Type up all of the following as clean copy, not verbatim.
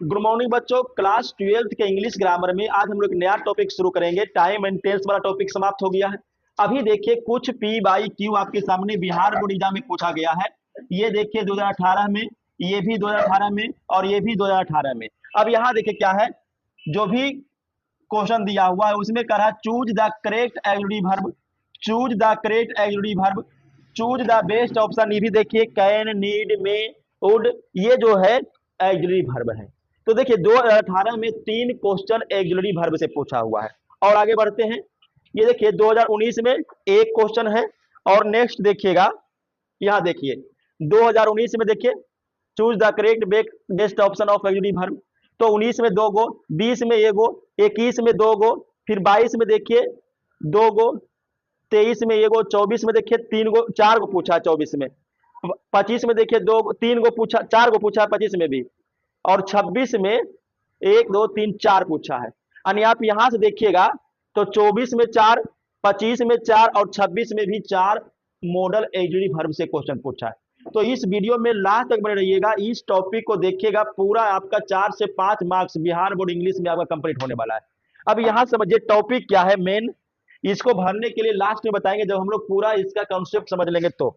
Good morning बच्चों। Class 12th के English grammar में आज हम लोग नया टॉपिक शुरू करेंगे। टाइम एंड टेंस वाला टॉपिक समाप्त हो गया है। अभी देखिए कुछ पी बाई क्यू आपके सामने बिहार बोर्ड एग्जाम में पूछा गया है। ये देखिए 2018 में, ये भी 2018 में और ये भी 2018 में। अब यहाँ देखिए क्या है, जो भी क्वेश्चन दिया हुआ है उसमें कह रहा है choose the correct auxiliary verb, choose the correct auxiliary verb, choose the best option. ये भी देखिए कैन, नीड, मे, वुड, ये जो है ऑक्सिलरी वर्ब है। तो देखिए 2018 में 3 क्वेश्चन ऑक्सिलरी वर्ब से पूछा हुआ है। और आगे बढ़ते हैं, ये देखिए 2019 में एक क्वेश्चन है। और नेक्स्ट देखिएगा, यहाँ देखिए 2019 में देखिए choose the correct best option of auxiliary verb. तो 19 में 2 गो, 20 में 1 गो, 21 में 2 गो, फिर 22 में देखिए 2 गो, 23 में 1 गो, 24 में देखिए 3 गो, 4 गो पूछा, 24 में 25 में देखिए 2 3 गो पूछा, 4 गो पूछा 25 में भी। और 26 में 1 2 3 4 पूछा है। यानी आप यहां से देखिएगा तो 24 में 4, 25 में 4 और 26 में भी 4 मॉडल ऑक्सिलरी वर्ब से क्वेश्चन पूछा है। तो इस वीडियो में लास्ट तक बने रहिएगा, इस टॉपिक को देखिएगा, पूरा आपका 4 से 5 मार्क्स बिहार बोर्ड इंग्लिश में आपका कंप्लीट होने वाला है। अब यहां समझिए टॉपिक क्या है मेन, इसको भरने के लिए लास्ट में बताएंगे जब हम लोग पूरा इसका कॉन्सेप्ट समझ लेंगे। तो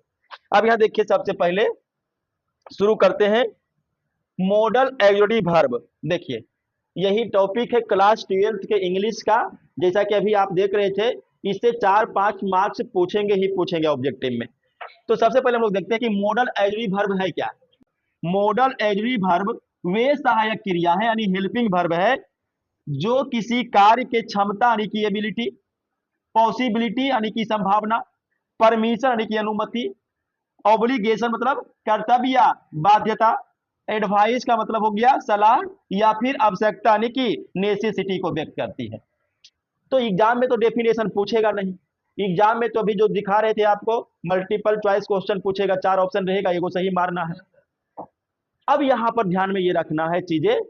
अब यहां देखिए सबसे पहले शुरू करते हैं मॉडल ऑक्सिलरी वर्ब। देखिए यही टॉपिक है क्लास 12th के इंग्लिश का। जैसा कि अभी आप देख रहे थे, इससे 4-5 मार्क्स पूछेंगे ही पूछेंगे ऑब्जेक्टिव में। तो सबसे पहले हम लोग देखते हैं कि मॉडल ऑक्सिलरी वर्ब है क्या। मॉडल ऑक्सिलरी वर्ब वे सहायक क्रिया है, यानी हेल्पिंग वर्ब है, जो किसी कार्य के क्षमता यानी कि एबिलिटी, पॉसिबिलिटी यानी कि संभावना, परमिशन यानी कि अनुमति, ऑब्लिगेशन मतलब कर्तव्य, बाध्यता, एडवाइस का मतलब हो गया सलाह, या फिर आवश्यकता यानी कि नेसेसिटी को व्यक्त करती है। तो एग्जाम में तो डेफिनेशन पूछेगा नहीं, एग्जाम में तो अभी जो दिखा रहे थे आपको मल्टीपल चॉइस क्वेश्चन पूछेगा, 4 ऑप्शन रहेगा, एगो सही मारना है। अब यहां पर ध्यान में ये रखना है चीजें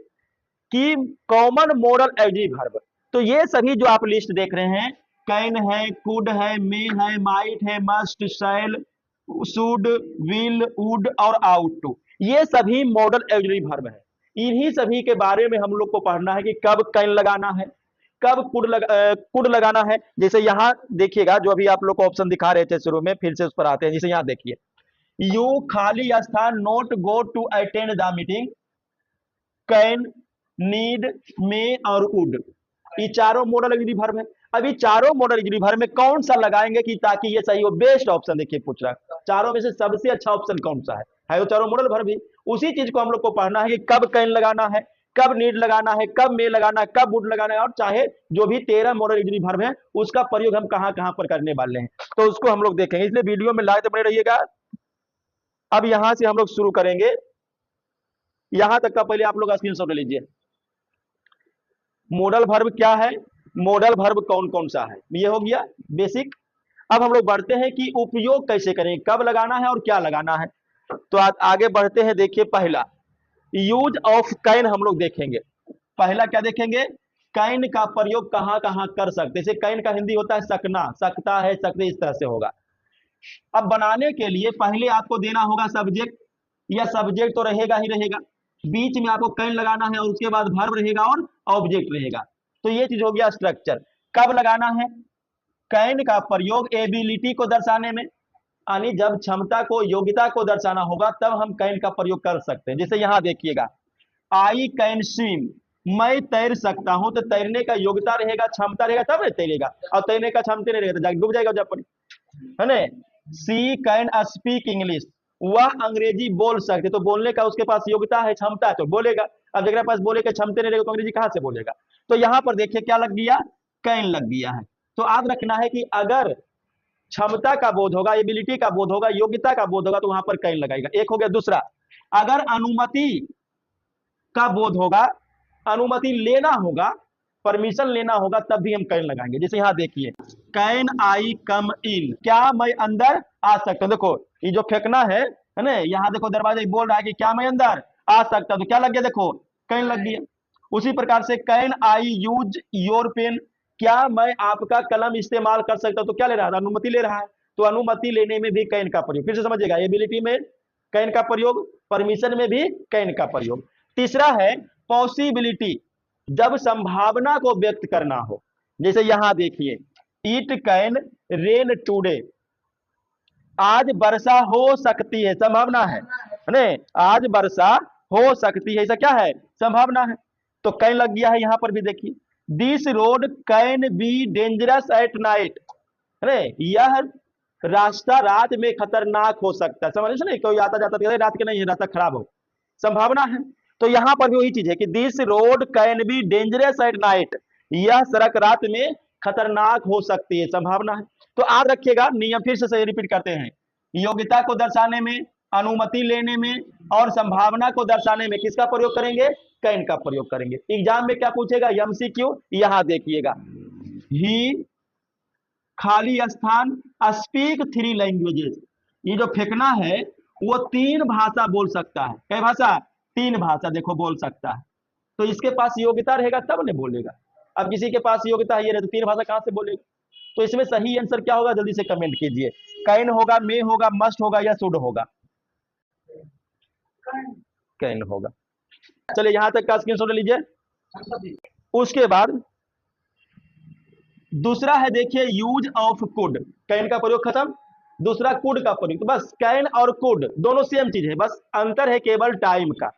कि कॉमन मॉडल ऑक्सिलरी वर्ब, तो ये सभी जो आप लिस्ट देख रहे हैं, कैन है, कुड है, मे है, माइट है, must, shall, should, will, would और आउट टू, ये सभी मॉडल ऑक्सिलरी वर्ब है। इन्हीं सभी के बारे में हम लोग को पढ़ना है कि कब कैन लगाना है, कब कुड लगाना है। जैसे यहां देखिएगा, जो अभी आप लोग को ऑप्शन दिखा रहे थे शुरू में, फिर से उस पर आते हैं। जैसे यहां देखिए, यू खाली स्थान, not go to attend the meeting, can, need, may और वुड, ये चारों मॉडल ऑक्सिलरी वर्ब है। अभी चारों मॉडल ऑक्सिलरी वर्ब में कौन सा लगाएंगे कि ताकि ये सही हो। बेस्ट ऑप्शन देखिए पूछ रहा है, चारों में से सबसे अच्छा ऑप्शन कौन सा है वो चारों मॉडल वर्ब ही। उसी चीज को हम लोग को पढ़ना है कि कब कैन लगाना है, कब नीड लगाना है, कब मे लगाना है, कब वुड लगाना है, और चाहे जो भी 13 मॉडल ऑक्सिलरी वर्ब है उसका प्रयोग हम कहां कहां पर करने वाले हैं, तो उसको हम लोग देखेंगे। इसलिए वीडियो में लाते बने रहिएगा। अब यहां से हम लोग शुरू करेंगे, यहां तक का पहले आप लोग स्क्रीनशॉट ले लीजिए। मॉडल वर्ब क्या है, मॉडल वर्ब कौन कौन सा है, ये हो गया बेसिक। अब हम लोग बढ़ते हैं कि उपयोग कैसे करें, कब लगाना है और क्या लगाना है। तो आगे बढ़ते हैं। देखिए पहला यूज ऑफ कैन हम लोग देखेंगे। पहला क्या देखेंगे, कैन का प्रयोग कहां कहां कर सकते। जैसे कैन का हिंदी होता है सकना, सकता है, सकते, इस तरह से होगा। अब बनाने के लिए पहले आपको देना होगा सब्जेक्ट, या सब्जेक्ट तो रहेगा ही रहेगा, बीच में आपको कैन लगाना है और उसके बाद वर्ब रहेगा और ऑब्जेक्ट रहेगा। तो ये चीज हो गया स्ट्रक्चर। कब लगाना है, कैन का प्रयोग एबिलिटी को दर्शाने में, यानी जब क्षमता को, योग्यता को दर्शाना होगा तब हम कैन का प्रयोग कर सकते हैं। जैसे यहां देखिएगा, आई कैन स्विम, मैं तैर सकता हूं, तो तैरने का योग्यता रहेगा, क्षमता रहेगा, तब तैरेगा। और तैरने का क्षमता नहीं रहेगा तो डूब जाएगा जब पर, है ना। सी कैन स्पीक इंग्लिश, वह अंग्रेजी बोल सकते, तो बोलने का उसके पास योग्यता है, क्षमता है, तो बोलेगा। अब जगह पास बोले के क्षमता नहीं रहेगा तो अंग्रेजी कहां से बोलेगा। तो यहां पर देखिए क्या लग गया, कैन लग गया है। तो याद रखना है कि अगर क्षमता का बोध होगा, एबिलिटी का बोध होगा, योग्यता का बोध होगा, तो वहां पर कैन लगाएगा। एक हो गया। दूसरा, अगर अनुमति का बोध होगा, अनुमति लेना होगा, परमिशन लेना होगा, तब भी हम कैन लगाएंगे। जैसे यहां देखिए, कैन आई कम इन, क्या मैं अंदर आ सकता हूं। देखो ये जो फेंकना है ना, यहां देखो दरवाजा बोल रहा है कि क्या मैं अंदर आ सकता हूं, तो क्या लग गया, देखो कैन लग गया। उसी प्रकार से can I use your pen, क्या मैं आपका कलम इस्तेमाल कर सकता हूं, तो क्या ले रहा है, अनुमति ले रहा है। तो अनुमति लेने में भी कैन का प्रयोग, फिर से समझिएगा, एबिलिटी में कैन का प्रयोग, परमिशन में भी कैन का प्रयोग। तीसरा है पॉसिबिलिटी, जब संभावना को व्यक्त करना हो, जैसे यहां देखिए इट कैन रेन टुडे, आज वर्षा हो सकती है, संभावना है ने, आज वर्षा हो सकती है, ऐसा क्या है, संभावना है। तो कैन लग गया है यहां पर भी देखिए, this road can be dangerous at night, अरे यह रास्ता रात में खतरनाक हो सकता है, समझ नहीं, कोई आता जाता तो रात के नहीं है, रास्ता खराब हो, संभावना है। तो यहां पर भी वही चीज है कि this road can be dangerous at night, यह सड़क रात में खतरनाक हो सकती है, संभावना है। तो याद रखिएगा, नियम फिर से रिपीट करते हैं, योग्यता को दर्शाने में, अनुमति लेने में और संभावना को दर्शाने में किसका प्रयोग करेंगे, कैन का प्रयोग करेंगे। एग्जाम में क्या पूछेगा, एमसीक्यू, यहां देखिएगा, ही खाली स्थान स्पीक 3 लैंग्वेजेस, ये जो फेंकना है वो 3 भाषा बोल सकता है, कई भाषा, 3 भाषा देखो बोल सकता है। तो इसके पास योग्यता रहेगा तब नहीं बोलेगा, अब किसी के पास योग्यता है ये रहे तो 3 भाषा कहां से बोलेगा। तो इसमें सही आंसर क्या होगा, जल्दी से कमेंट कीजिए, कैन होगा, मे होगा, मस्ट होगा या शुड होगा, कैन होगा। चलिए यहां तक का स्क्रीनशॉट लीजिए। उसके बाद दूसरा है देखिए यूज ऑफ कुड, कैन का प्रयोग खत्म, दूसरा कुड का प्रयोग। तो बस कैन और कुड दोनों सेम चीज है, बस अंतर है केवल टाइम का।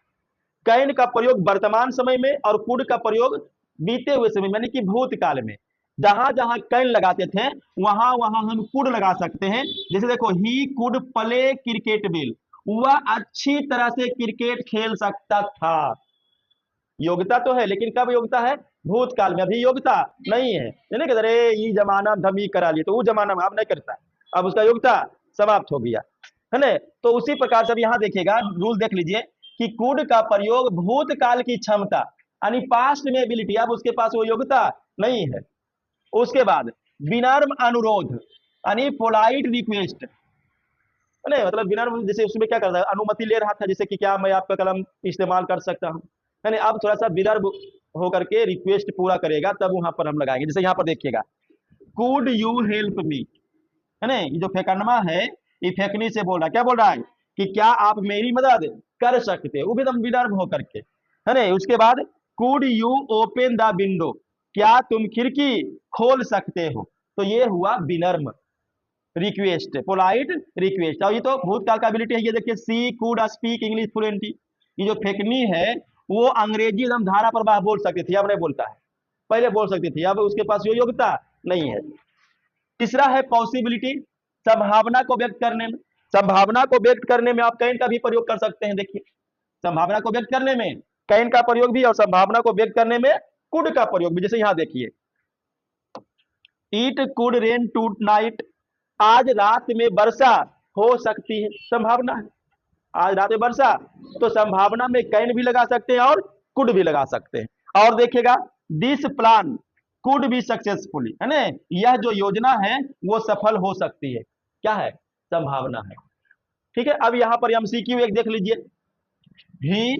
कैन का प्रयोग वर्तमान समय में और कुड का प्रयोग बीते हुए समय यानी कि भूतकाल में। जहां जहां कैन लगाते थे वहां वहां हम कुड लगा सकते हैं। जैसे देखो, he could play cricket well, वह अच्छी तरह से क्रिकेट खेल सकता था। योग्यता तो है लेकिन कब योग्यता है, भूतकाल में, अभी योग्यता नहीं है। यानी कि अरे ये जमाना में हम ये करा लिए, तो वो जमाना में आप नहीं करता है, अब उसका योग्यता समाप्त हो गया है ना। तो उसी प्रकार से अब यहां देखिएगा, रूल देख लीजिए कि कुड का प्रयोग भूतकाल की क्षमता यानी पास्ट में एबिलिटी, अब उसके पास वो योग्यता नहीं है। उसके बाद विनम्र अनुरोध यानी पोलाइट रिक्वेस्ट, नहीं मतलब विनम्र, जैसे उसमें क्या करता है, अनुमति ले रहा था, जैसे कि क्या मैं आपका कलम इस्तेमाल कर सकता हूं, यानी अब थोड़ा सा विनम्र होकर के रिक्वेस्ट पूरा करेगा, तब वहां पर हम लगाएंगे। जैसे यहां पर देखिएगा, कुड यू हेल्प मी, है ना, ये जो फेकनमा है ये फेकनी से बोल रहा है, क्या बोल रहा है कि क्या आप मेरी मदद कर सकते हो, वो भी एकदम विनम्र होकर के, है ना। उसके बाद could you open the window, क्या तुम खिड़की खोल सकते हो, तो ये हुआ विनम्र रिक्वेस्ट, पोलाइट रिक्वेस्ट। और ये तो भूतकाल का एबिलिटी है, ये देखिए, सी कुड स्पीक इंग्लिश फ्लुएंटली, ये जो फेकनी है वो अंग्रेजी एकदम धारा प्रवाह बोल सकती थी, अब नहीं बोलता है, पहले बोल सकती थी, अब उसके पास ये योग्यता नहीं है। तीसरा है पॉसिबिलिटी, संभावना को व्यक्त करने में, संभावना को व्यक्त करने में आप कैन का भी प्रयोग कर सकते हैं। देखिए, संभावना को व्यक्त करने में कैन का प्रयोग भी और संभावना को व्यक्त करने में कुड का प्रयोग भी। जैसे यहां देखिए, it could rain tonight, आज रात में वर्षा हो सकती है, संभावना है, आज रात में वर्षा, तो संभावना में कैन भी लगा सकते हैं और कुड भी लगा सकते हैं। और देखिएगा, this plan could be successfully, है ना, यह जो योजना है वो सफल हो सकती है, क्या है, संभावना है। ठीक है, अब यहां पर एमसीक्यू एक देख लीजिए, ही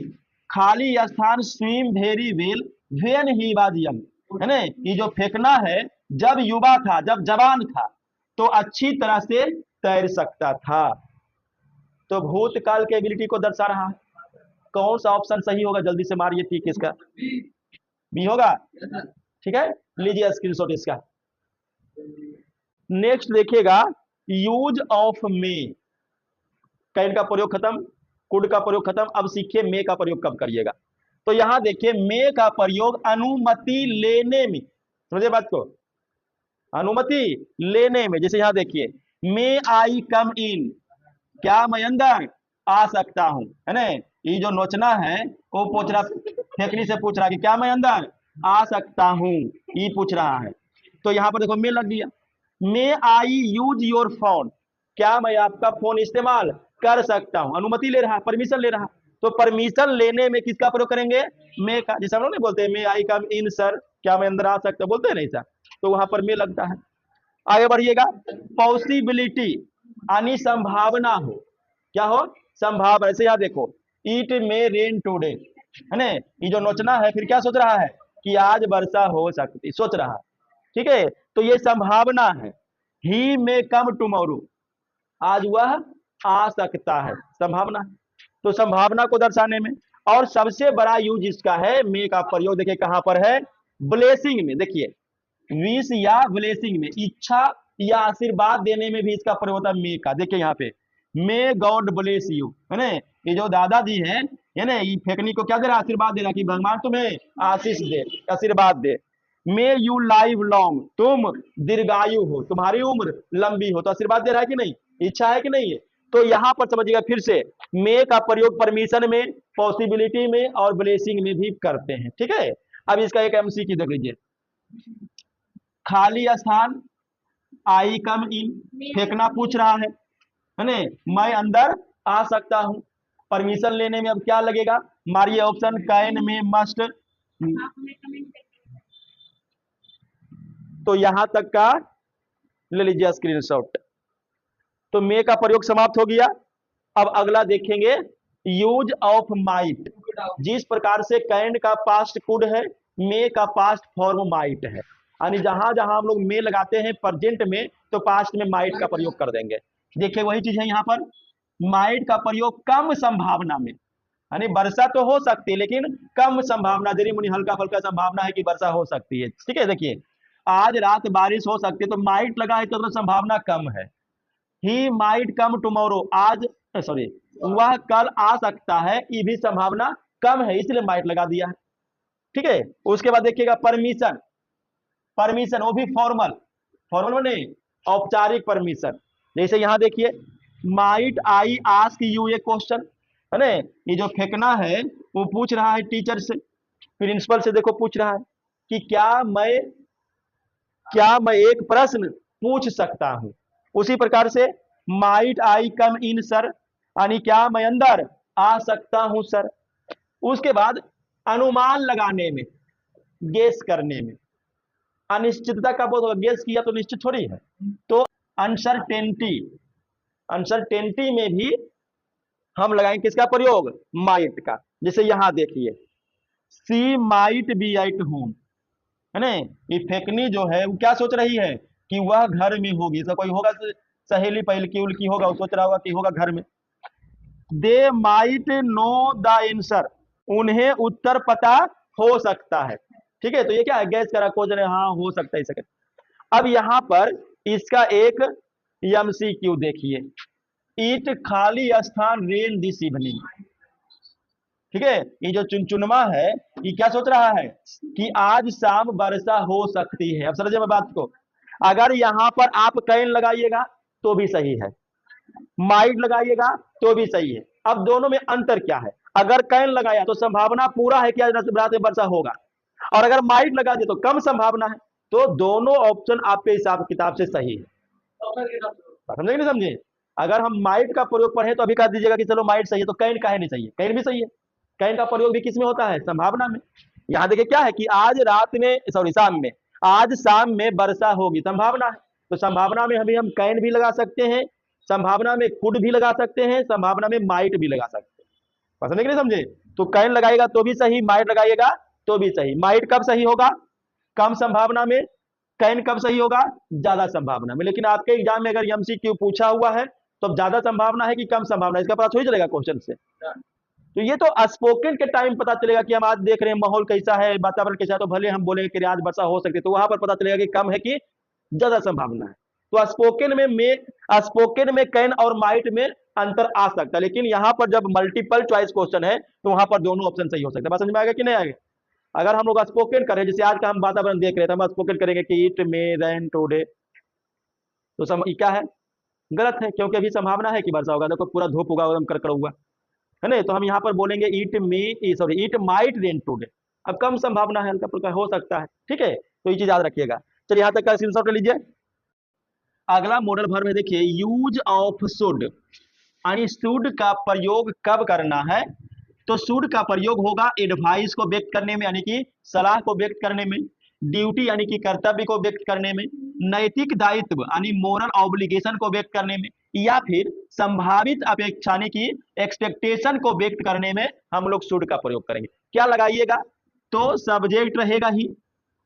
खाली स्थान swim very well when he was young, है ना, ये जो फेंकना है जब युवा था, जब जवान था तो अच्छी तरह से तैर सकता था। तो भूतकाल के एबिलिटी को दर्शा रहा है। कौन सा ऑप्शन सही होगा, जल्दी से मारिए, ठीक इसका बी होगा। ठीक है, लीजिए स्क्रीनशॉट इसका। नेक्स्ट देखिएगा, यूज ऑफ मे, कैन का प्रयोग खत्म, कुड का प्रयोग खत्म, अब सीखिए मे का प्रयोग कब करिएगा। तो यहां देखिए, मे का प्रयोग अनुमति लेने में, समझे बात को, अनुमति लेने में। जैसे यहां देखिए, मे आई कम इन, क्या मैं अंदर आ सकता हूं, है ना, ये जो नोचना है वो पूछ रहा, फेकनी से पूछ रहा कि क्या मैं अंदर आ सकता हूं, ये पूछ रहा है। तो यहां पर देखो मे लग गया, मे आई यूज योर फोन, क्या मैं आपका फोन इस्तेमाल कर सकता हूं, अनुमति ले रहा, परमिशन ले रहा। तो परमिशन लेने में किसका प्रयोग करेंगे, मे का। जैसे हम लोग नहीं बोलते मे आई कम इन सर, क्या मैं अंदर आ सकता, बोलते हैं नहीं सर, तो वहां पर मे लगता है। आगे बढ़िएगा, पॉसिबिलिटी यानी संभावना हो, क्या हो, संभावना। ऐसे यहां देखो, इट मे रेन टुडे, है ना, ये जो नोचना है फिर क्या सोच रहा है कि आज वर्षा हो सकती, सोच रहा है। ठीक है, तो ये संभावना है। ही मे कम टुमारो, आज वह आ सकता है, संभावना है। तो संभावना को दर्शाने में और सबसे बड़ा यूज इसका है मे का प्रयोग, देखिए कहां पर है, ब्लेसिंग में। देखिए विश या ब्लेसिंग में, इच्छा या आशीर्वाद देने में भी इसका प्रयोग होता है मे का। देखिए यहाँ पे मे गॉड ब्लेस यू, है ना, ये जो दादाजी है ना, ये फेकनी को क्या दे रहा है, आशीर्वाद दे रहा है कि भगवान तुम्हें आशीष दे, आशीर्वाद दे। मे यू लाइव लॉन्ग, तुम दीर्घायु हो, तुम्हारी उम्र लंबी हो, तो आशीर्वाद दे रहा है कि नहीं, इच्छा है कि नहीं है। तो यहां पर समझिएगा फिर से, मे का प्रयोग परमिशन में, पॉसिबिलिटी में और ब्लेसिंग में भी करते हैं, ठीक है। अब इसका एक एमसीक्यू देख लीजिए, खाली स्थान, आई कम इन, फेंकना पूछ रहा है ना, मैं अंदर आ सकता हूं, परमिशन लेने में अब क्या लगेगा, मारिए ऑप्शन, कैन में, मस्ट, तो यहां तक का ले लीजिए स्क्रीनशॉट। तो मे का प्रयोग समाप्त हो गया। अब अगला देखेंगे यूज ऑफ माइट। जिस प्रकार से कैन का पास्ट कुड है, मे का पास्ट फॉर्म माइट है, यानी जहां जहां हम लोग मे लगाते हैं प्रेजेंट में, तो पास्ट में माइट का प्रयोग कर देंगे। देखिए वही चीज है यहाँ पर, माइट का प्रयोग कम संभावना में, यानी वर्षा तो हो सकती है लेकिन कम संभावना, देरी मुनि हल्का फल्का संभावना है कि वर्षा हो सकती है, ठीक है। देखिए आज रात बारिश हो सकती है, तो माइट लगा है तो संभावना कम है। ही माइट कम टुमारो, आज सॉरी वह कल आ सकता है, ये भी संभावना कम है, इसलिए माइट लगा दिया है, ठीक है। उसके बाद देखिएगा परमिशन, परमिशन वो भी फॉर्मल, फॉर्मल नहीं, औपचारिक परमिशन। जैसे यहां देखिए, might I ask U A question, है ना, ये जो फेंकना है वो पूछ रहा है टीचर से, प्रिंसिपल से, देखो पूछ रहा है कि क्या मैं एक प्रश्न पूछ सकता हूं। उसी प्रकार से might I come in sir, यानी क्या मैं अंदर आ सकता हूं सर। उसके बाद अनुमान लगाने में, गेस करने में, अनिश्चितता का बोध होगा, गेस किया तो निश्चित थोड़ी है, तो अनसर्टेनिटी, अनसर्टेनिटी में भी हम लगाएंगे किसका प्रयोग, माइट का। जैसे यहां देखिए, सी माइट बी एट होम, है ना, ये फेकनी जो है वो क्या सोच रही है कि वह घर में होगी, तो कोई होगा सहेली पहलकी उल्की होगा, वो सोच रहा होगा कि होगा घर में। They might know the answer, उन्हें उत्तर पता हो सकता है, ठीक है। तो ये क्या है, गैस करा, खोज रहे, हाँ हो सकता है सके। अब यहां पर इसका एक एमसीक्यू देखिए, ईट खाली स्थान रेन दिस इवनिंग, ठीक है। ये जो चुनचुनमा है ये क्या सोच रहा है कि आज शाम वर्षा हो सकती है। अब समझिए मैं बात को, अगर यहां पर आप कैन लगाइएगा तो भी सही है, माइट लगाइएगा तो भी सही है। अब दोनों में अंतर क्या है, अगर कैन लगाया तो संभावना पूरा है कि आज रात में वर्षा होगा, और अगर माइट लगा दिया तो कम संभावना है। तो दोनों ऑप्शन आपके हिसाब किताब से सही है, समझे कि नहीं समझे। अगर हम माइट का प्रयोग पढ़े तो अभी कह दीजिएगा कि चलो माइट सही है, तो कैन काहे नहीं सही है, कैन भी सही है। कैन का प्रयोग भी किस में होता है, संभावना में। यहां देखिए क्या है कि आज रात में, सॉरी शाम में, आज शाम में वर्षा होगी, संभावना है। तो संभावना में हम कैन भी लगा सकते हैं, संभावना में कुड भी लगा सकते हैं, संभावना में माइट भी लगा सकते हैं, समझे कि नहीं समझे। तो कैन लगाएगा तो भी सही, माइट लगाइएगा तो भी सही। माइट कब सही होगा, कम संभावना में, कैन कब सही होगा, ज्यादा संभावना में। लेकिन आपके एग्जाम में अगर एमसीक्यू पूछा हुआ है तो ज्यादा संभावना है कि कम संभावना, इसका पता हो ही चलेगा क्वेश्चन से। तो ये तो स्पोकन के टाइम पता चलेगा कि हम आज देख रहे हैं माहौल कैसा है, वातावरण कैसा है, तो भले हम बोलेंगे कि आज वर्षा हो सकती है, तो वहां पर पता चलेगा कि कम है कि ज्यादा संभावना है। तो स्पोकन में कैन और माइट में अंतर आ सकता है, लेकिन यहाँ पर जब मल्टीपल चॉइस क्वेश्चन है तो वहां पर दोनों ऑप्शन सही हो सकते हैं। बात समझ में आएगा कि नहीं आएगा। अगर हम लोग स्पोकन करें, जैसे आज का हम वातावरण देख रहे थे, हम स्पोकन करेंगे कि इट मे रेन टुडे, तो क्या है, गलत है, क्योंकि अभी संभावना है कि वर्षा होगा, देखो पूरा धूप होगा, एकदम करकड़ हुआ है ना। तो हम यहाँ पर बोलेंगे इट माइट रेन टुडे, अब कम संभावना है, हल्का फुल्का हो सकता है, ठीक है। तो ये चीज याद रखिएगा। चलिए यहाँ तक का स्क्रीनशॉट ले लीजिए। अगला मॉडल वर्ब में देखिए, यूज ऑफ शुड, यानी शुड का प्रयोग कब करना है। तो शुड का प्रयोग होगा एडवाइस को व्यक्त करने में, यानी कि सलाह को व्यक्त करने में, ड्यूटी यानी कि कर्तव्य को व्यक्त करने में, नैतिक दायित्व यानी मोरल ऑब्लिगेशन को व्यक्त करने में, या फिर संभावित अपेक्षा यानी कि एक्सपेक्टेशन को व्यक्त करने में हम लोग शुड का प्रयोग करेंगे। क्या लगाइएगा, तो सब्जेक्ट रहेगा ही,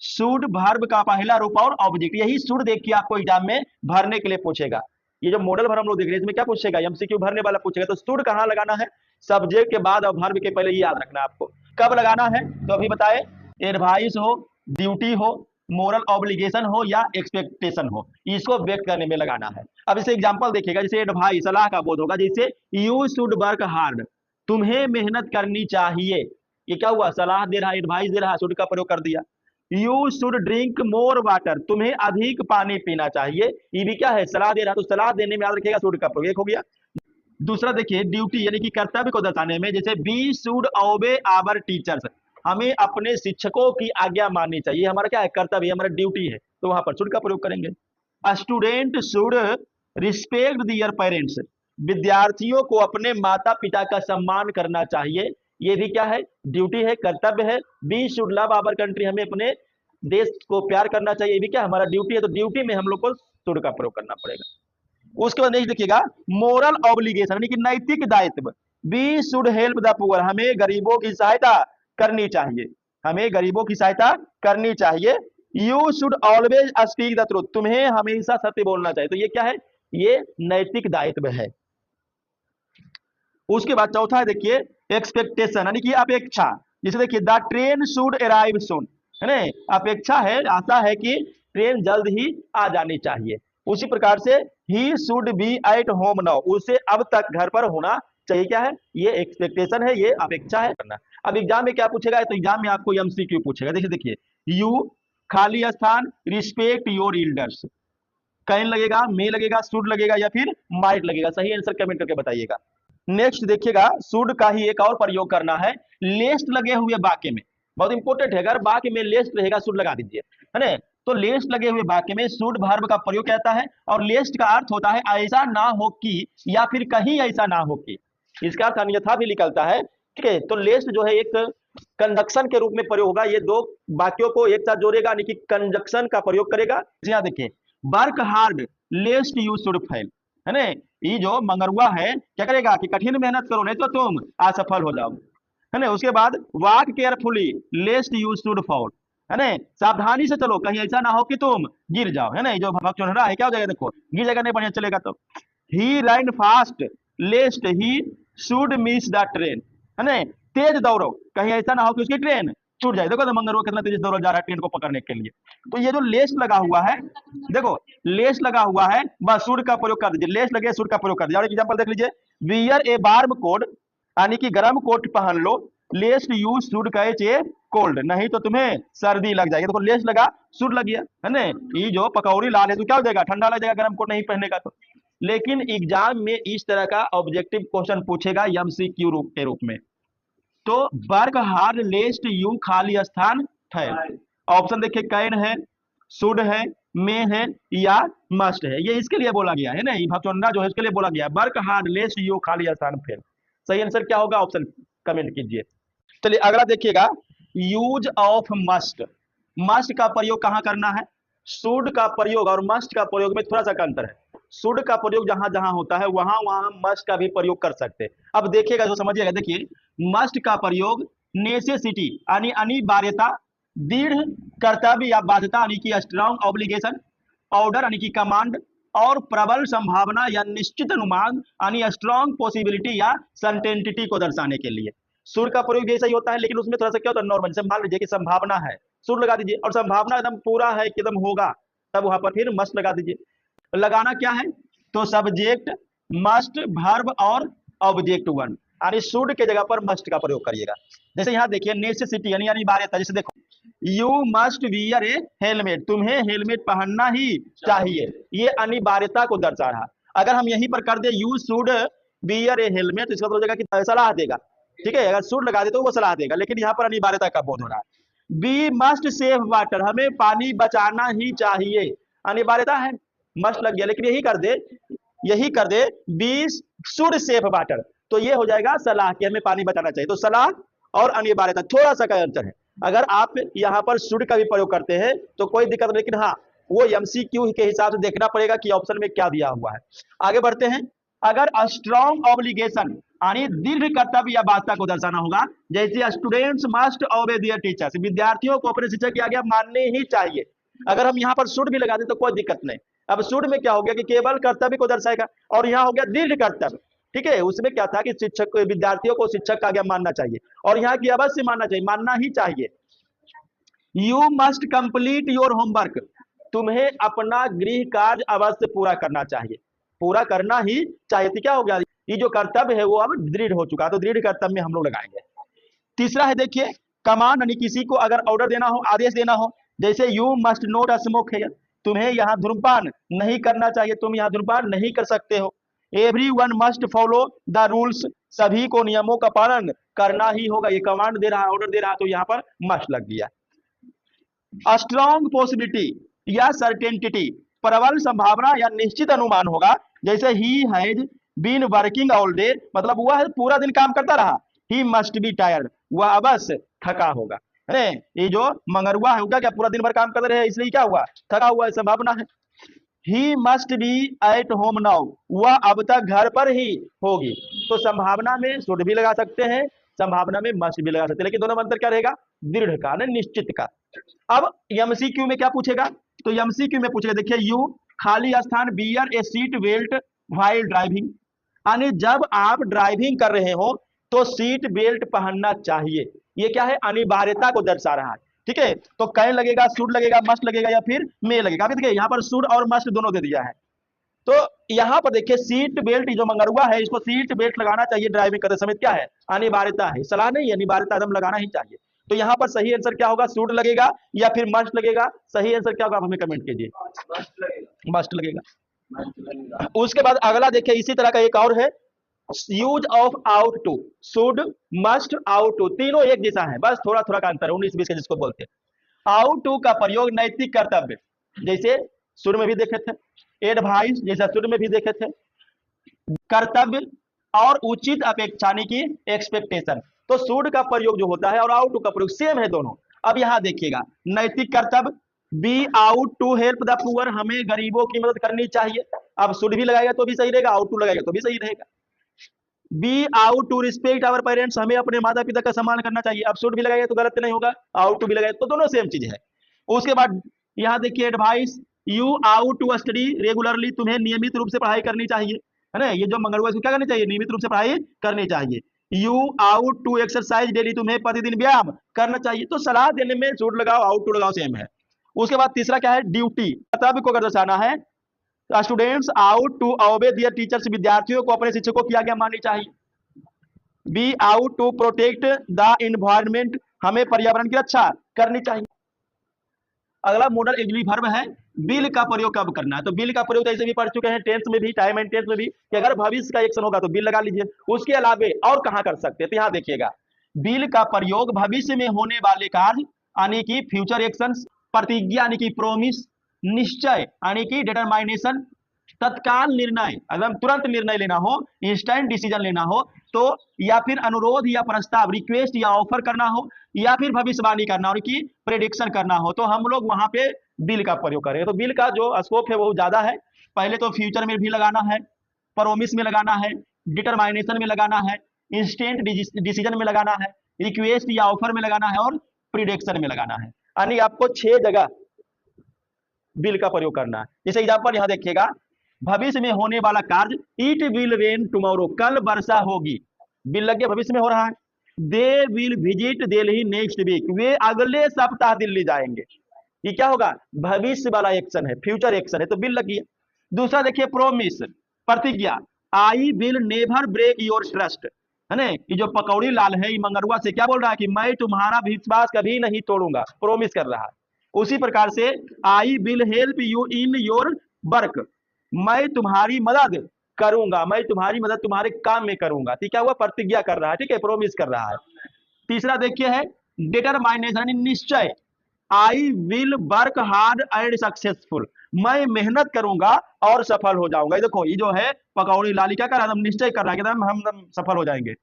शुड वर्ब का पहला रूप और ऑब्जेक्ट, यही शुड देख के आपको एग्जाम में भरने के लिए पूछेगा। ये जो मॉडल भर हम लोग देख रहे हैं इसमें क्या पूछेगा, एमसीक्यू भरने वाला पूछेगा। तो शुड कहाँ लगाना है, सब्जेक्ट के बाद और वर्ब के पहले, ये याद रखना आपको। कब लगाना है तो अभी बताए, एडवाइस हो, ड्यूटी हो, मोरल ऑब्लिगेशन हो या एक्सपेक्टेशन हो, इसको व्यक्त करने में लगाना है। अब इसे एग्जांपल देखिएगा, जैसे एडवाइस सलाह का बोध होगा, जैसे यू शुड वर्क हार्ड, तुम्हें मेहनत करनी चाहिए। ये क्या हुआ, सलाह दे रहा है, एडवाइस दे रहा है, शुड का प्रयोग कर दिया। You should drink more water, तुम्हें अधिक पानी पीना चाहिए, ये भी क्या है, सलाह दे रहा है। तो सलाह देने में याद रखिएगा शुड का प्रयोग हो गया। दूसरा देखिए ड्यूटी यानी कि कर्तव्य को दर्शाने में, जैसे we should obey our teachers, हमें अपने शिक्षकों की आज्ञा माननी चाहिए, हमारा क्या है, कर्तव्य, हमारा ड्यूटी है, तो वहां पर शुड का प्रयोग करेंगे। Student should respect their parents, विद्यार्थियों को अपने माता पिता का सम्मान करना चाहिए, ये भी क्या है, ड्यूटी है, कर्तव्य है। We should love our country, हमें अपने देश को प्यार करना चाहिए, ये भी क्या, हमारा ड्यूटी है। तो ड्यूटी में हम लोग को शुड का प्रयोग करना पड़ेगा। उसके बाद नेक्स्ट देखिएगा, मोरल ऑब्लिगेशन यानी कि नैतिक दायित्व। We should help the poor, हमें गरीबों की सहायता करनी चाहिए, हमें गरीबों की सहायता करनी चाहिए। You should always speak the truth, तुम्हें हमेशा सत्य बोलना चाहिए। तो ये क्या है, ये नैतिक दायित्व है। उसके बाद चौथा है देखिए एक्सपेक्टेशन यानी कि अपेक्षा। जैसे देखिए द ट्रेन शुड अराइव सून, है ना, अपेक्षा है, आशा है कि ट्रेन जल्द ही आ जानी चाहिए। उसी प्रकार से he should be at home now, उसे अब तक घर पर होना चाहिए, क्या है, ये एक्सपेक्टेशन है, ये अपेक्षा है करना। अब एग्जाम में क्या पूछेगा, तो एग्जाम में आपको एमसीक्यू पूछेगा। देखिए यू खाली स्थान, रिस्पेक्ट योर एल्डर्स, कैन लगेगा, मे लगेगा, शुड लगेगा या फिर माइट लगेगा, सही आंसर कमेंट करके बताइएगा। नेक्स्ट देखिएगा, शुड का ही एक और प्रयोग करना है, लेस्ट लगे हुए वाक्य में, बहुत इंपॉर्टेंट है, अगर वाक्य में लेस्ट रहेगा शुड लगा दीजिए, है ना। तो लेस्ट लगे हुए वाक्य में शुड वर्ब का प्रयोग कहता है, और लेस्ट का अर्थ होता है ऐसा ना हो कि, या फिर कहीं ऐसा ना हो कि, इसका अर्थ अन्यथा भी निकलता है, ठीक है। तो लेस्ट जो है एक कंजक्शन के रूप में प्रयोग होगा, ये दो वाक्यों को एक साथ जोड़ेगा यानी कि कंजक्शन का प्रयोग करेगा। यहाँ देखिए work hard लेस्ट you should fail, है ना, ये जो मंगरुआ है क्या करेगा कि कठिन मेहनत करो नहीं तो तुम असफल हो जाओ, है ना। उसके बाद walk carefully लेस्ट you should fall, है ना, सावधानी से चलो कहीं ऐसा ना हो कि तुम गिर जाओ, है ना। जो भगचोनरा है क्या हो जाएगा, देखो गिर जाएगा, नहीं बढ़िया चलेगा। तो he run fast lest he should miss the train, है ना, तेज दौड़ो कहीं ऐसा ना हो कि उसकी ट्रेन छूट जाए। देखो तो मंगरुआ कितना तेज दौड़ जा रहा है ट्रेन को पकड़ने के लिए। तो ये जो लेस लगा हुआ है, देखो लेस लगा हुआ है, बस शुड का प्रयोग कर दीजिए, लेस लगे शुड का प्रयोग कर दीजिए। और एग्जांपल देख लीजिए, वियर ए वार्म कोट यानी कि गर्म कोट पहन लो, lest you should catch a cold, नहीं तो तुम्हें सर्दी लग जाएगी। देखो लेस लगा शुड लग गया, है ना। ये जो पकौड़ी लाल है तो क्या हो जाएगा, ठंडा लग जाएगा गर्म कोट नहीं पहनेगा तो। लेकिन एग्जाम में इस तरह का ऑब्जेक्टिव क्वेश्चन पूछेगा एमसीक्यू के रूप में। तो वर्क हार्ड लेस्ट यू खाली स्थान है, ऑप्शन देखिए कैन है, शुड है, मे है या मस्ट है, ये इसके लिए बोला गया है ना, भगचोंडा जो है इसके लिए बोला गया है, वर्क हार्ड लेस्ट यू खाली स्थान फेल। सही आंसर क्या होगा, ऑप्शन कमेंट कीजिए। चलिए अगला देखिएगा, यूज ऑफ मस्ट। मस्ट का प्रयोग कहां करना है, शुड का प्रयोग और मस्ट का प्रयोग में थोड़ा सा का अंतर है। शुड का प्रयोग जहां जहां होता है वहां वहां मस्ट का भी प्रयोग कर सकते हैं। अब देखिएगा जो समझिएगा, देखिए मस्ट का प्रयोग नेसेसिटी यानी अनिवार्यता, दृढ़ कर्तव्य या बाध्यता यानी कि स्ट्रांग ऑब्लिगेशन, ऑर्डर यानी कि कमांड, और प्रबल संभावना या निश्चित अनुमान यानी स्ट्रांग पॉसिबिलिटी या सर्टेनिटी को दर्शाने के लिए। शुड का प्रयोग जैसा ही होता है, लेकिन उसमें थोड़ा सा क्या होता है, नॉर्मल। जैसे मान लीजिए कि संभावना है, शुड लगा दीजिए, और संभावना एकदम पूरा है कि एकदम होगा, तब वहां पर फिर मस्ट लगा दीजिए। लगाना क्या है, तो सब्जेक्ट, मस्ट, वर्ब और ऑब्जेक्ट वन, यानी शुड के जगह पर मस्ट का प्रयोग करिएगा। जैसे यहाँ देखिए नेसेसिटी यानी अनिवार्यता, जैसे देखो you must wear a helmet, तुम्हें हेलमेट पहनना ही चाहिए, ये अनिवार्यता को दर्शा रहा। अगर हम यहीं पर कर दे you should wear a helmet, तो इसका मतलब हो जाएगा कि सलाह देगा, ठीक है। अगर शुड लगा दे तो वो सलाह देगा, लेकिन यहाँ पर अनिवार्यता का बोध हो रहा है। वी मस्ट सेव वाटर, हमें पानी बचाना ही चाहिए, अनिवार्यता है, मस्ट लग गया, लेकिन यही कर दे बी शुड सेव वाटर, तो ये हो जाएगा सलाह कि हमें पानी बचाना चाहिए। तो सलाह और अनिवार्यता थोड़ा सा का अंतर है। अगर आप यहाँ पर शुड का भी प्रयोग करते हैं तो कोई दिक्कत नहीं, लेकिन हाँ वो एमसीक्यू के हिसाब से देखना पड़ेगा कि ऑप्शन में क्या दिया हुआ है। आगे बढ़ते हैं, अगर स्ट्रॉन्ग ऑब्लिगेशन यानी दृढ़ कर्तव्य या बाध्यता को दर्शाना होगा, जैसे स्टूडेंट्स मस्ट ओबे देयर टीचर्स, विद्यार्थियों को अपने शिक्षक की आज्ञा माननी ही चाहिए। अगर हम यहाँ पर शुड भी लगा दें तो कोई दिक्कत नहीं, अब शुड में क्या हो गया कि केवल कर्तव्य को दर्शाएगा, और यहाँ हो गया दृढ़ कर्तव्य। ठीक है, उसमें क्या था कि शिक्षक विद्यार्थियों को शिक्षक का आज्ञा मानना चाहिए, और यहाँ की अवश्य मानना चाहिए, मानना ही चाहिए। You must complete your homework, तुम्हें अपना गृह कार्य अवश्य पूरा करना चाहिए, पूरा करना ही चाहिए। तो क्या हो गया, ये जो कर्तव्य है वो अब दृढ़ हो चुका है, तो दृढ़ कर्तव्य में हम लोग लगाएंगे। तीसरा है देखिए कमांड, यानी किसी को अगर ऑर्डर देना हो, आदेश देना हो, जैसे यू मस्ट नॉट स्मोक है, तुम्हें यहाँ धूम्रपान नहीं करना चाहिए, तुम यहाँ धूम्रपान नहीं कर सकते हो। Everyone must follow the rules, सभी को नियमों का पालन करना ही होगा, ये कमांड दे रहा है, ऑर्डर दे रहा है, तो यहाँ पर मस्ट लग गया। स्ट्रॉन्ग पॉसिबिलिटी या सर्टेनिटी, प्रबल संभावना या निश्चित अनुमान होगा, जैसे he has been working all day, मतलब वह पूरा दिन काम करता रहा। ही मस्ट बी टायर्ड, वह अवश्य थका होगा। अरे ये जो मंगरुआ है क्या पूरा दिन भर काम कर रहे हैं, इसलिए क्या हुआ, थका हुआ है, संभावना है। He must be at home now, वह अब तक घर पर ही होगी, तो संभावना में शुड भी लगा सकते हैं, संभावना में मस्ट भी लगा सकते हैं, लेकिन दोनों में अंतर क्या रहेगा, दृढ़ का न निश्चित का। अब एमसीक्यू में क्या पूछेगा, तो एमसीक्यू में पूछेगा देखिए यू खाली स्थान बियर ए सीट बेल्ट व्हाइल ड्राइविंग, यानी जब आप ड्राइविंग कर रहे हो तो सीट बेल्ट पहनना चाहिए, ये क्या है, अनिवार्यता को दर्शा रहा है। ठीक है, तो कैन लगेगा, शुड लगेगा, मस्ट लगेगा या फिर मे लगेगा। अभी देखिए यहाँ पर शुड और मस्ट दोनों दे दिया है, तो यहाँ पर देखिए सीट बेल्ट जो मंगरुआ है इसको सीट बेल्ट लगाना चाहिए ड्राइविंग करते समय, क्या है, अनिवार्यता है, सलाह नहीं, अनिवार्यता एकदम लगाना ही चाहिए। तो यहाँ पर सही आंसर क्या होगा, शुड लगेगा या फिर मस्ट लगेगा, सही आंसर क्या होगा आप हमें कमेंट कीजिए, मस्ट लगेगा। उसके बाद अगला देखिए इसी तरह का एक और है, use of ought to, should must ought to, तीनों एक जैसा है, बस थोड़ा थोड़ा का अंतर है, 19-20 का जिसको बोलते हैं। आउट टू का प्रयोग नैतिक कर्तव्य, जैसे शुरू में भी देखे थे, एडवाइस जैसा शुरू में भी देखे थे, कर्तव्य और उचित अपेक्षा की एक्सपेक्टेशन, तो शुड का प्रयोग जो होता है और आउट टू का प्रयोग सेम है दोनों। अब यहाँ देखिएगा नैतिक कर्तव्य, we ought to help the poor, हमें गरीबों की मदद करनी चाहिए, अब शुड भी लगाएगा तो भी सही रहेगा, आउट टू लगाएगा तो भी सही रहेगा। We ought to respect our parents, हमें अपने माता पिता का सम्मान करना चाहिए, अब शुड भी लगाएगा तो गलत नहीं होगा, आउट टू भी लगाएगा तो दोनों सेम चीज है। उसके बाद यहाँ देखिए advice, you ought to study regularly, तुम्हें नियमित रूप से पढ़ाई करनी चाहिए, है ना, ये जो मंगलवार इसको क्या करनी चाहिए, नियमित रूप से पढ़ाई करनी चाहिए। You ought to exercise daily, तुम्हें प्रतिदिन व्यायाम करना चाहिए, तो सलाह देने में शुड लगाओ आउट टू लगाओ सेम है। उसके बाद तीसरा क्या है, ड्यूटी, कर्तव्य को अगर दर्शाना है, students ought to obey their teachers, विद्यार्थियों को अपने शिक्षकों की आज्ञा माननी चाहिए। We ought to protect the environment, हमें पर्यावरण की रक्षा करनी चाहिए। अगला मॉडल एक्सिलरी वर्ब है, बिल का प्रयोग कब करना है, तो बिल का प्रयोग ऐसे भी पढ़ चुके हैं टेंस में भी, टाइम एंड टेंस में भी, कि अगर भविष्य का एक्शन होगा तो बिल लगा लीजिए, उसके अलावे और कहां कर सकते हैं, तो यहाँ देखिएगा बिल का प्रयोग भविष्य में होने वाले कार्य यानी कि फ्यूचर एक्शंस, प्रतिज्ञा यानी कि प्रोमिस, निश्चय यानी कि डिटरमाइनेशन, तत्काल निर्णय, अगर तुरंत निर्णय लेना हो, इंस्टेंट डिसीजन लेना हो तो, या फिर अनुरोध या प्रस्ताव, रिक्वेस्ट या ऑफर करना हो, या फिर भविष्यवाणी करना और की प्रेडिक्शन करना हो, तो हम लोग वहां पे बिल का प्रयोग करें। तो बिल का जो स्कोप है वो ज्यादा है, पहले तो फ्यूचर में भी लगाना है, प्रोमिस में लगाना है, डिटरमाइनेशन में लगाना है, इंस्टेंट डिसीजन में लगाना है, रिक्वेस्ट या ऑफर में लगाना है और प्रिडिक्शन में लगाना है, यानी आपको 6 जगह बिल का प्रयोग करना है। जैसे एग्जांपल यहाँ देखिएगा, भविष्य में होने वाला कार्य, इट विल रेन टुमारो, कल वर्षा होगी, बिल लग गया, भविष्य में हो रहा है। They will visit Delhi next week, वे अगले सप्ताह दिल्ली जाएंगे, ये क्या होगा, भविष्य वाला एक्शन है, फ्यूचर एक्शन है, तो बिल लग गया। दूसरा देखिए प्रोमिस, प्रतिज्ञा, I will never break your trust, है ना, ये जो पकौड़ी लाल है ये मंगरुआ से क्या बोल रहा है कि मैं तुम्हारा विश्वास कभी नहीं तोड़ूंगा, प्रोमिस कर रहा है। उसी प्रकार से I will help you in your work, मैं तुम्हारी मदद करूंगा, मैं तुम्हारी मदद तुम्हारे काम में करूंगा, ठीक है, वह प्रतिज्ञा कर रहा है, ठीक है, प्रोमिस कर रहा है। तीसरा देखिए है डिटरमाइनेशन, निश्चय, I will work hard and successful, मैं मेहनत करूंगा और सफल हो जाऊंगा। देखो ये जो है पकौड़ी लाली क्या कर रहा है, हम निश्चय कर रहा है कि हम सफल हो जाएंगे।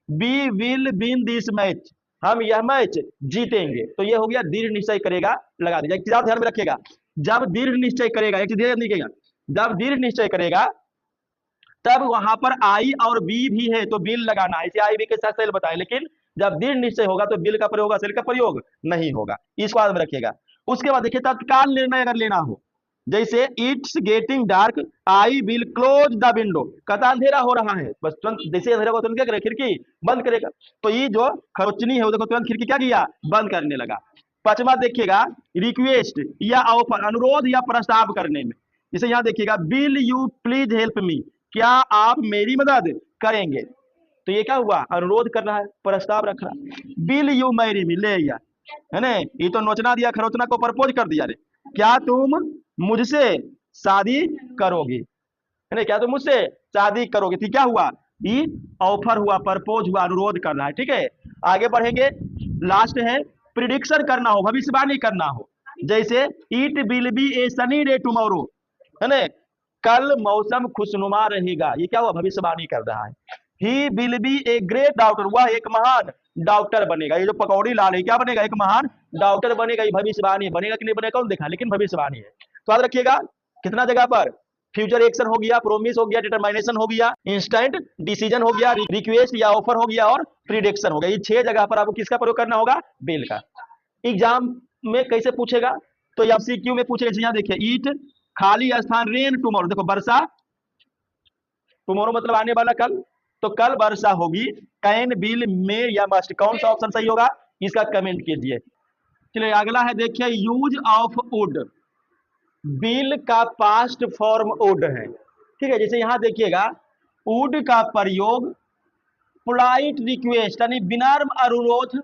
We will win this match, हम यह मैच जीतेंगे, तो ये हो गया दृढ़ निश्चय करेगा, लगा दीजिए। एक चीज आप ध्यान में रखिएगा, जब दृढ़ निश्चय करेगा, एक चीज नहीं कहेगा, जब दृढ़ निश्चय करेगा तब वहां पर आई और बी भी है तो बिल लगाना है, इसे आई बी के साथ सेल बताए, लेकिन जब दृढ़ निश्चय होगा तो बिल का प्रयोग होगा, सेल का प्रयोग नहीं होगा, इसको याद में रखिएगा। उसके बाद देखिए तत्काल निर्णय अगर लेना हो, जैसे it's getting dark, I will close the window, कहता अंधेरा हो रहा है, बस तुरंत जैसे अंधेरा हुआ तुरंत क्या करेगा, खिड़की बंद करेगा। तो ये जो खरोचनी है वो देखो तुरंत खिड़की क्या किया, बंद करने लगा। पांचवा देखिएगा, रिक्वेस्ट या ऑफर, अनुरोध या प्रस्ताव करने में। जैसे यहाँ देखिएगा, will you please help me, क्या आप मेरी मदद करेंगे। तो ये क्या हुआ, अनुरोध कर रहा है, प्रस्ताव रख रहा है। विल यू मैरी मी, ले या, है ना, ये तो नोचना दिया, खरोचना को प्रपोज कर दिया रे, क्या तुम मुझसे शादी करोगी, है ना, क्या तुम मुझसे शादी करोगे। तो क्या हुआ, ये ऑफर हुआ, प्रपोज हुआ, अनुरोध करना है। ठीक है, आगे बढ़ेंगे। लास्ट है, प्रिडिक्शन करना हो, भविष्यवाणी करना हो। जैसे it will be A sunny day tomorrow, है ना, कल मौसम खुशनुमा रहेगा, ये क्या हुआ, भविष्यवाणी कर रहा है। He will be a great doctor, वह एक महान डॉक्टर बनेगा। ये जो पकौड़ी लाल है क्या बनेगा, एक महान डॉक्टर बनेगा। ये भविष्यवाणी बनेगा कि नहीं बनेगा कौन देखा, लेकिन भविष्यवाणी है। तो याद रखिएगा कितना जगह पर, फ्यूचर एक्शन हो गया, प्रोमिस हो गया, डिटरमाइनेशन हो गया, इंस्टेंट डिसीजन हो गया, रिक्वेस्ट या ऑफर हो गया, और प्रिडिक्शन हो गया। ये 6 जगह पर आपको किसका प्रयोग करना होगा, बिल का। एग्जाम में कैसे पूछेगा, तो एमसीक्यू में पूछेगा। यहाँ देखिए, ईट खाली स्थान, रेन टुमारो, देखो वर्षा, टुमारो मतलब आने वाला कल, तो कल वर्षा होगी। कैन बिल में या मस्ट, कौन सा ऑप्शन सही होगा, इसका कमेंट कीजिए। चलिए अगला है, देखिए यूज ऑफ वुड, बिल का पास्ट फॉर्म वुड है। ठीक है, जैसे यहां देखिएगा, वुड का प्रयोग पोलाइट रिक्वेस्ट यानी विनम्र अनुरोध,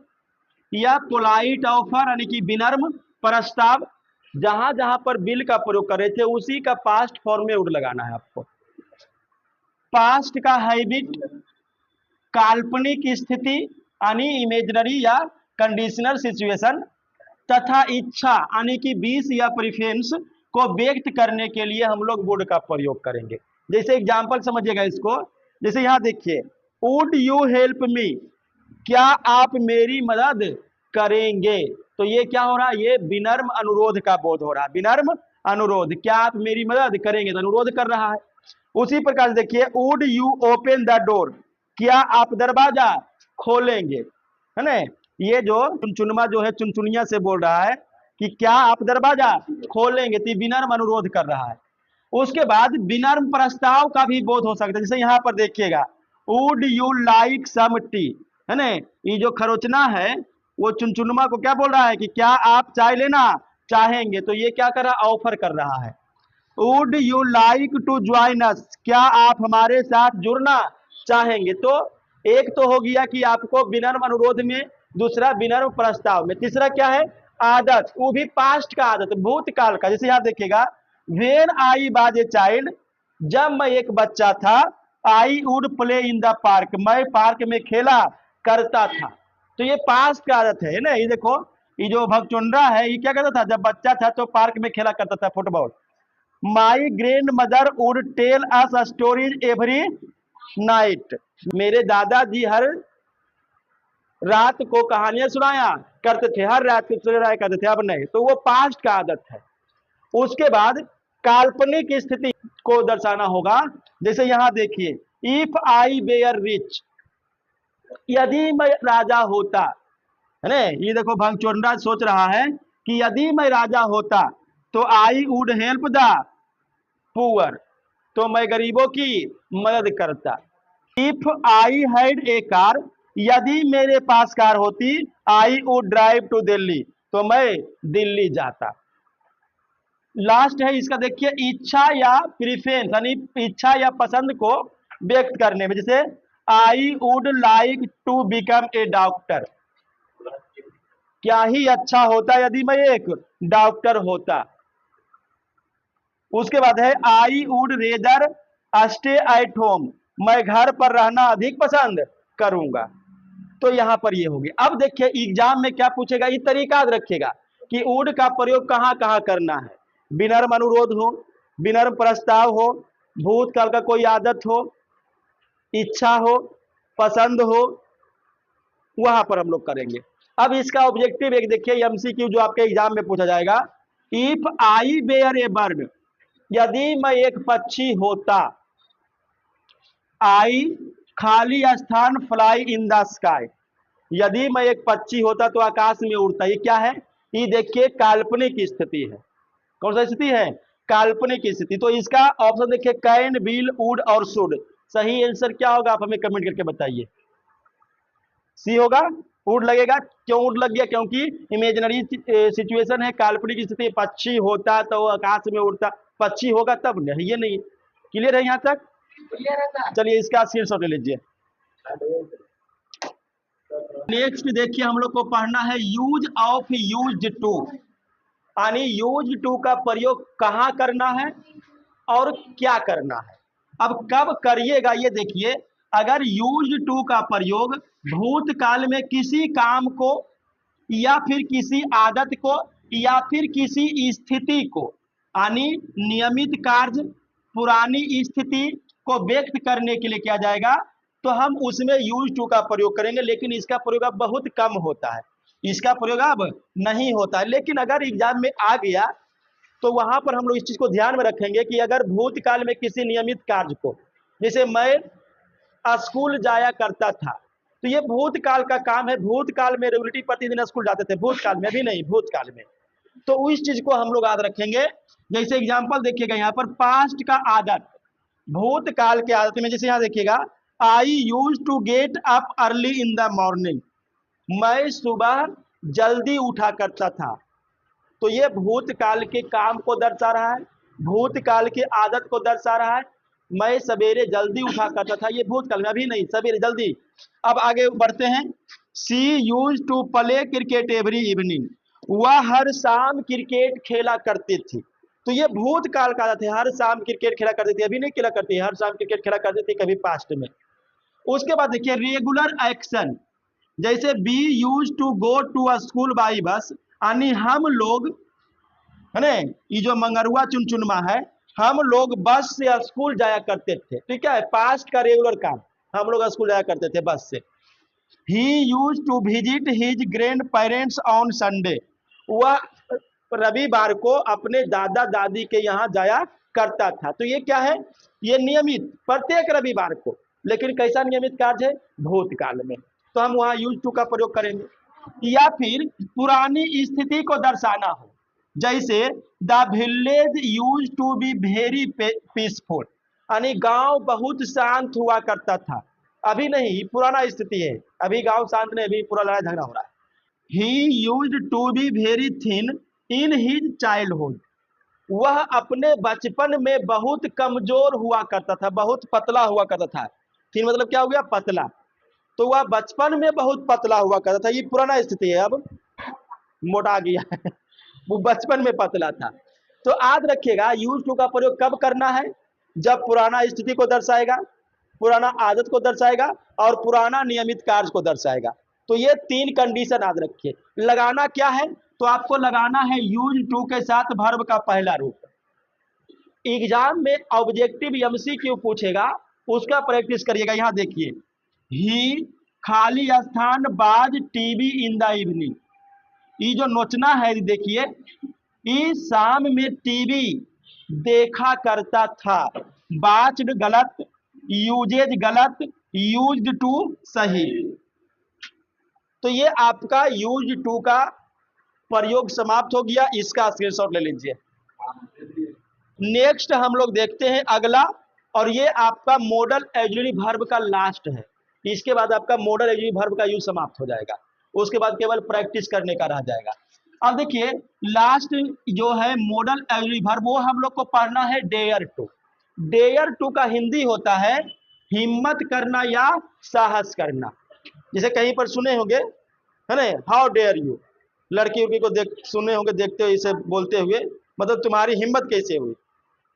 या पोलाइट ऑफर यानी कि विनम्र प्रस्ताव, जहां जहां पर बिल का प्रयोग कर रहे थे उसी का पास्ट फॉर्म में वुड लगाना है आपको। पास्ट का हैबिट, काल्पनिक स्थिति यानी इमेजिनरी या कंडीशनल सिचुएशन, तथा इच्छा यानी कि विश या प्रेफरेंस को व्यक्त करने के लिए हम लोग वुड का प्रयोग करेंगे। जैसे एग्जांपल समझिएगा इसको, जैसे यहां देखिए, वुड यू हेल्प मी, क्या आप मेरी मदद करेंगे। तो ये क्या हो रहा है, ये विनम्र अनुरोध का बोध हो रहा है, विनम्र अनुरोध, क्या आप मेरी मदद करेंगे, तो अनुरोध कर रहा है। उसी प्रकार से देखिए, would you open the door, क्या आप दरवाजा खोलेंगे, है ना। ये जो चुनचुनमा जो है चुनचुनिया से बोल रहा है कि क्या आप दरवाजा खोलेंगे, तो विनम्र अनुरोध कर रहा है। उसके बाद विनम्र प्रस्ताव का भी बोध हो सकता है। जैसे यहाँ पर देखिएगा, would you like some tea, है ना, ये जो खरोचना है वो चुनचुनमा को क्या बोल रहा है कि क्या आप चाय लेना चाहेंगे, तो ये क्या कर रहा है, ऑफर कर रहा है। Would you like to join us, क्या आप हमारे साथ जुड़ना चाहेंगे। तो एक तो हो गया कि आपको विनम्र अनुरोध में, दूसरा विनम्र प्रस्ताव में, तीसरा क्या है, आदत, वो भी पास्ट का आदत, भूतकाल का। जैसे यहाँ देखिएगा, when I was a child, जब मैं एक बच्चा था, I would play in the park, मैं पार्क में खेला करता था। तो ये पास्ट का आदत है ना। ये देखो, ये जो भगचुंडा है ये क्या करता था, जब बच्चा था तो पार्क में खेला करता था football. My grandmother would tell us stories every night, मेरे दादाजी हर रात को कहानियां सुनाया करते थे, हर रात को सुनाया करते थे, अब नहीं। तो वो पास्ट का आदत है। उसके बाद काल्पनिक स्थिति को दर्शाना होगा। जैसे यहां देखिए, इफ आई वेयर रिच, यदि मैं राजा होता, है ना, ये देखो भंगचोंडा सोच रहा है कि यदि मैं राजा होता तो I would help the poor, तो मैं गरीबों की मदद करता। If I had a car, यदि मेरे पास कार होती, I would drive to Delhi, तो मैं दिल्ली जाता। लास्ट है इसका देखिए, इच्छा या प्रीफरेंस यानी इच्छा या पसंद को व्यक्त करने में। जैसे I would like to become a doctor, क्या ही अच्छा होता यदि मैं एक डॉक्टर होता। उसके बाद है, I would rather stay at home, मैं घर पर रहना अधिक पसंद करूंगा। तो यहां पर ये होगी। अब देखिए एग्जाम में क्या पूछेगा, ये तरीका याद रखिएगा कि वुड का प्रयोग कहां कहां करना है। विनम्र अनुरोध हो, विनम्र प्रस्ताव हो, भूतकाल का कोई आदत हो, इच्छा हो, पसंद हो, वहां पर हम लोग करेंगे। अब इसका ऑब्जेक्टिव एक देखिए, एमसीक्यू जो आपके एग्जाम में पूछा जाएगा, if I were a bird, यदि मैं एक पक्षी होता, आई खाली स्थान फ्लाई इन द स्काई, यदि मैं एक पक्षी होता तो आकाश में उड़ता। ये क्या है, ये देखिए काल्पनिक स्थिति है। कौन सा स्थिति है, काल्पनिक स्थिति। तो इसका ऑप्शन देखिए कैन, विल, वुड और शुड। सही आंसर क्या होगा आप हमें कमेंट करके बताइए। सी होगा, वुड लगेगा। क्यों वुड लग गया? क्योंकि इमेजिनरी सिचुएशन है, काल्पनिक स्थिति। पक्षी होता तो वो आकाश में उड़ता, पक्षी होगा तब नहीं, ये नहीं। क्लियर है यहाँ तक? चलिए इसका स्क्रीनशॉट ले लीजिए। नेक्स्ट देखिए हम लोग को पढ़ना है यूज ऑफ यूज्ड टू, यानी यूज टू का प्रयोग कहाँ करना है और क्या करना है। अब कब करिएगा ये देखिए। अगर यूज टू का प्रयोग भूतकाल में किसी काम को या फिर किसी आदत को या फिर किसी स्थिति को, यानी नियमित कार्य, पुरानी स्थिति को व्यक्त करने के लिए किया जाएगा, तो हम उसमें यूज टू का प्रयोग करेंगे। लेकिन इसका प्रयोग अब बहुत कम होता है, इसका प्रयोग अब नहीं होता है। लेकिन अगर एग्जाम में आ गया तो वहां पर हम लोग इस चीज को ध्यान में रखेंगे कि अगर भूतकाल में किसी नियमित कार्य को, जैसे मैं स्कूल जाया करता था, तो ये भूतकाल का काम है। भूतकाल में रेगुलरली प्रतिदिन स्कूल जाते थे, भूतकाल में, अभी नहीं, भूतकाल में। तो इस चीज को हम लोग याद रखेंगे। जैसे एग्जाम्पल देखिएगा यहाँ पर पास्ट का आदत, भूतकाल के आदत में, जैसे यहाँ देखिएगा I use to get up early in the morning, मैं सुबह जल्दी उठा करता था। तो ये भूतकाल के काम को दर्शा रहा है, भूतकाल की आदत को दर्शा रहा है। मैं सवेरे जल्दी उठा करता था, ये भूतकाल में, अभी नहीं, सवेरे जल्दी। अब आगे बढ़ते हैं। She use to play cricket every evening, वह हर शाम क्रिकेट खेला करती थी। तो ये भूतकाल का आदत है, हर शाम क्रिकेट खेला करती थी, अभी नहीं खेला करती है, हर शाम क्रिकेट खेला करती थी, कभी पास्ट में। उसके बाद देखिए रेगुलर एक्शन, जैसे we used to go to a school by bus, यानी हम लोग, है ना, ये जो मंगरुआ चुनचुनमा है, हम लोग बस से स्कूल जाया करते थे। ठीक है, पास्ट का रेगुलर काम, हम लोग स्कूल जाया करते थे बस से। He use to visit his grand parents on Sunday, वह रविवार को अपने दादा दादी के यहाँ जाया करता था। तो ये क्या है? ये नियमित, प्रत्येक रविवार को। लेकिन कैसा नियमित कार्य है? भूतकाल में। तो हम वहां यूज टू का प्रयोग करेंगे। या फिर पुरानी स्थिति को दर्शाना हो, जैसे the village used to be very peaceful, यानी गांव बहुत शांत हुआ करता था, अभी नहीं, पुराना स्थिति है, अभी गांव शांत नहीं, अभी पूरा लड़ाई झगड़ा हो रहा है। He use to be very thin in his childhood, वह अपने बचपन में बहुत कमजोर हुआ करता था, बहुत पतला हुआ करता था। थिन मतलब क्या हो गया? पतला। तो वह बचपन में बहुत पतला हुआ करता था, ये पुराना स्थिति है, अब मोटा गया है, वो बचपन में पतला था। तो याद रखिएगा यूज टू का प्रयोग कब करना है? जब पुराना स्थिति को दर्शाएगा, पुराना आदत को दर्शाएगा और पुराना नियमित कार्य को दर्शाएगा। तो ये तीन कंडीशन याद रखिए। लगाना क्या है? तो आपको लगाना है यूज टू के साथ वर्ब का पहला रूप। एग्जाम में ऑब्जेक्टिव एमसीक्यू पूछेगा, उसका प्रैक्टिस करिएगा। यहाँ देखिए, ही खाली स्थान बाज टीवी इन द इवनिंग, ये जो नोचना है देखिए, इस शाम में टीवी देखा करता था। बाच्ड गलत, यूजेज गलत, यूज्ड टू सही। तो ये आपका यूज टू का प्रयोग समाप्त हो गया, इसका स्क्रीनशॉट ले लीजिए। नेक्स्ट हम लोग देखते हैं अगला, और ये आपका मॉडल ऑक्सिलरी वर्ब का लास्ट है। इसके बाद आपका मॉडल ऑक्सिलरी वर्ब का यूज समाप्त हो जाएगा, उसके बाद केवल प्रैक्टिस करने का रह जाएगा। अब देखिए लास्ट जो है मॉडल ऑक्सिलरी वर्ब, वो हम लोग को पढ़ना है डेयर टू। डेयर टू का हिंदी होता है हिम्मत करना या साहस करना। जैसे कहीं पर सुने होंगे, है ना, हाउ डेयर यू, लड़की उड़की को देख सुने होंगे, देखते हुए इसे बोलते हुए, मतलब तुम्हारी हिम्मत कैसे हुई,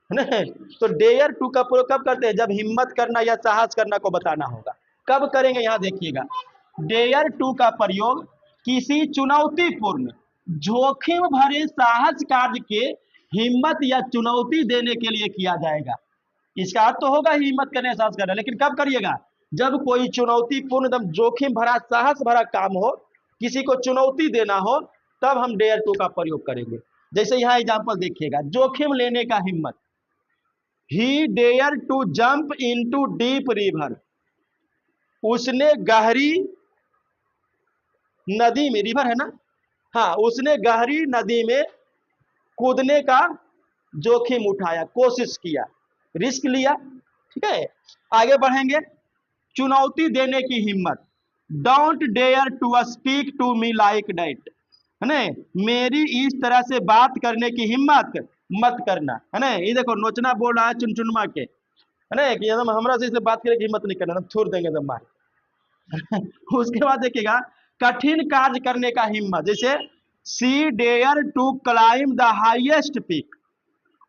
है ना। तो डेयर टू का प्रयोग कब करते हैं? जब हिम्मत करना या साहस करना को बताना होगा। कब करेंगे? यहाँ देखिएगा, डेयर टू का प्रयोग किसी चुनौतीपूर्ण, जोखिम भरे साहस कार्य के हिम्मत या चुनौती देने के लिए किया जाएगा। इसका अर्थ तो होगा हिम्मत करने, साहस करना, लेकिन कब करिएगा? जब कोई चुनौतीपूर्ण, एकदम जोखिम भरा, साहस भरा काम हो, किसी को चुनौती देना हो, तब हम डेयर टू का प्रयोग करेंगे। जैसे यहाँ एग्जांपल देखिएगा, जोखिम लेने का हिम्मत। He dare to jump into deep river, उसने गहरी नदी में, रिवर है ना, हाँ, उसने गहरी नदी में कूदने का जोखिम उठाया, कोशिश किया, रिस्क लिया। ठीक है, आगे बढ़ेंगे। चुनौती देने की हिम्मत, don't dare to speak to me like that, है ना, मेरी इस तरह से बात करने की हिम्मत मत करना, है ना। ये देखो नोचना बोल रहा है चुनचुनमा के, है ना, कि एकदम हमरा से बात करने की हिम्मत नहीं करना, छोड़ देंगे एकदम मार। उसके बाद देखिएगा कठिन कार्य करने का हिम्मत, जैसे she dare to climb the highest peak,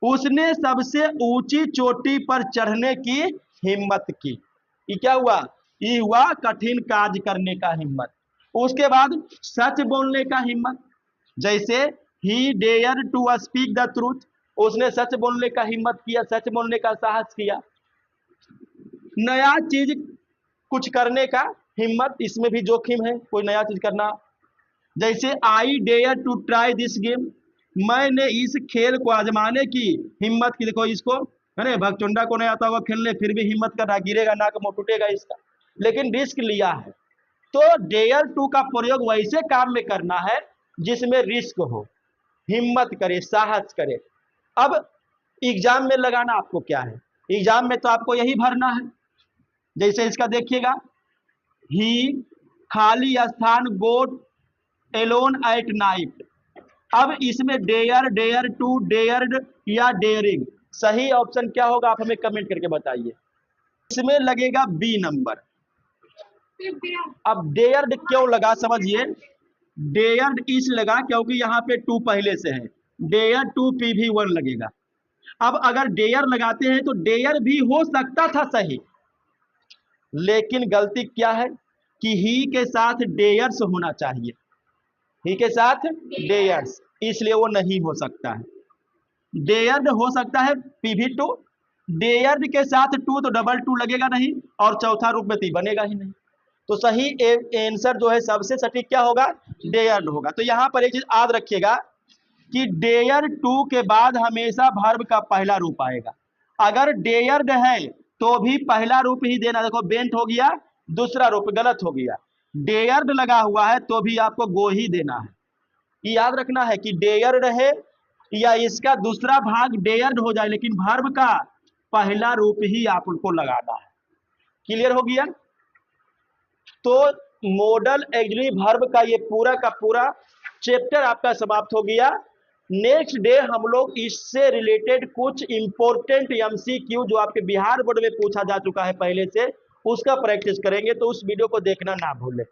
उसने सबसे ऊंची चोटी पर चढ़ने की हिम्मत की। ये क्या हुआ, ये हुआ कठिन कार्य करने का हिम्मत। उसके बाद सच बोलने का हिम्मत, जैसे he dare to speak the truth, उसने सच बोलने का हिम्मत किया, सच बोलने का साहस किया। नया चीज कुछ करने का हिम्मत, इसमें भी जोखिम है कोई नया चीज करना, जैसे I dare to try this game, मैंने इस खेल को आजमाने की हिम्मत की। देखो इसको, है ना, भगचुंडा को नहीं आता होगा खेलने, फिर भी हिम्मत कर रहा, गिरेगा नाक मुंह टूटेगा इसका, लेकिन रिस्क लिया है। तो डेयर टू का प्रयोग वैसे काम में करना है जिसमें रिस्क हो, हिम्मत करे, साहस करे। अब एग्जाम में लगाना आपको क्या है, एग्जाम में तो आपको यही भरना है। जैसे इसका देखिएगा, ही खाली स्थान गोट एलोन एट नाइट। अब इसमें डेयर, डेयर टू, डेयर्ड या डेयरिंग, सही ऑप्शन क्या होगा आप हमें कमेंट करके बताइए। इसमें लगेगा बी नंबर। अब डेयर्ड क्यों लगा समझिए, डेयर्ड इस लगा क्योंकि यहाँ पे टू पहले से है, डेयर टू PV1 लगेगा। अब अगर डेयर लगाते हैं तो डेयर भी हो सकता था सही, लेकिन गलती क्या है कि ही के साथ डेयर्स होना चाहिए, ही के साथ डेयर्स, इसलिए वो नहीं हो सकता है। डेयर्ड हो सकता है PV2, डेयर्ड के साथ टू तो डबल टू लगेगा नहीं, और चौथा रूप में तो बनेगा ही नहीं। तो सही आंसर जो है सबसे सटीक क्या होगा, डेयर्ड होगा। तो यहां पर एक चीज याद रखिएगा कि डेयर टू के बाद हमेशा वर्ब का पहला रूप आएगा। अगर डेयर्ड है तो भी पहला रूप ही देना। देखो बेंट हो गया, दूसरा रूप गलत हो गया। डेयर्ड लगा हुआ है तो भी आपको गो ही देना है। ये याद रखना है कि डेयर्ड है या इसका दूसरा भाग डेयर्ड हो जाए, लेकिन वर्ब का पहला रूप ही आपको लगाना है। क्लियर हो गया। तो मॉडल ऑक्सिलरी वर्ब का ये पूरा का पूरा चैप्टर आपका समाप्त हो गया। नेक्स्ट डे हम लोग इससे रिलेटेड कुछ इंपॉर्टेंट MCQ जो आपके बिहार बोर्ड में पूछा जा चुका है पहले से, उसका प्रैक्टिस करेंगे, तो उस वीडियो को देखना ना भूलें।